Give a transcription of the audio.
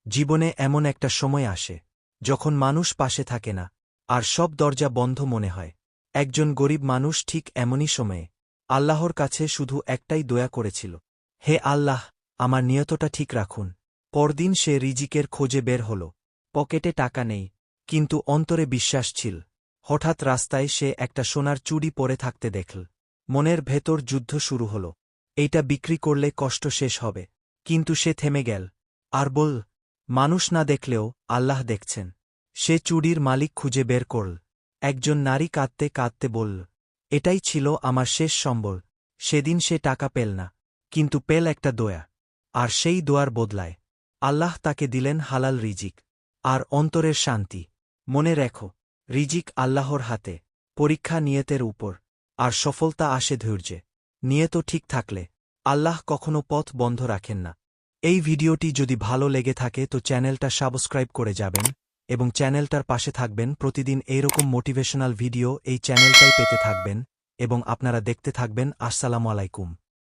জীবনে এমন একটা সময় আসে যখন মানুষ পাশে থাকে না, আর সব দরজা বন্ধ মনে হয়। একজন গরিব মানুষ ঠিক এমনই সময়ে আল্লাহর কাছে শুধু একটাই দোয়া করেছিল, হে আল্লাহ, আমার নিয়তটা ঠিক রাখুন। পরদিন সে রিজিকের খোঁজে বের হল। পকেটে টাকা নেই, কিন্তু অন্তরে বিশ্বাস ছিল। হঠাৎ রাস্তায় সে একটা সোনার চুড়ি পরে থাকতে দেখল। মনের ভেতর যুদ্ধ শুরু হল। এইটা বিক্রি করলে কষ্ট শেষ হবে। কিন্তু সে থেমে গেল, আর বল, মানুষ না দেখলেও আল্লাহ দেখছেন। সে চুড়ির মালিক খুঁজে বের করল। একজন নারী কাঁদতে কাঁদতে বলল, এটাই ছিল আমার শেষ সম্বল। সেদিন সে টাকা পেল না, কিন্তু পেল একটা দোয়া। আর সেই দোয়ার বদলায় আল্লাহ তাকে দিলেন হালাল রিজিক আর অন্তরের শান্তি। মনে রেখো, রিজিক আল্লাহর হাতে, পরীক্ষা নিয়তের উপর, আর সফলতা আসে ধৈর্যে। নিয়ত ঠিক থাকলে আল্লাহ কখনো পথ বন্ধ রাখেন না। এই ভিডিওটি যদি ভালো লেগে থাকে তো চ্যানেলটা সাবস্ক্রাইব করে যাবেন এবং চ্যানেলটার পাশে থাকবেন। প্রতিদিন এইরকম মোটিভেশনাল ভিডিও এই চ্যানেলটাই পেতে থাকবেন এবং আপনারা দেখতে থাকবেন। আসসালামু আলাইকুম।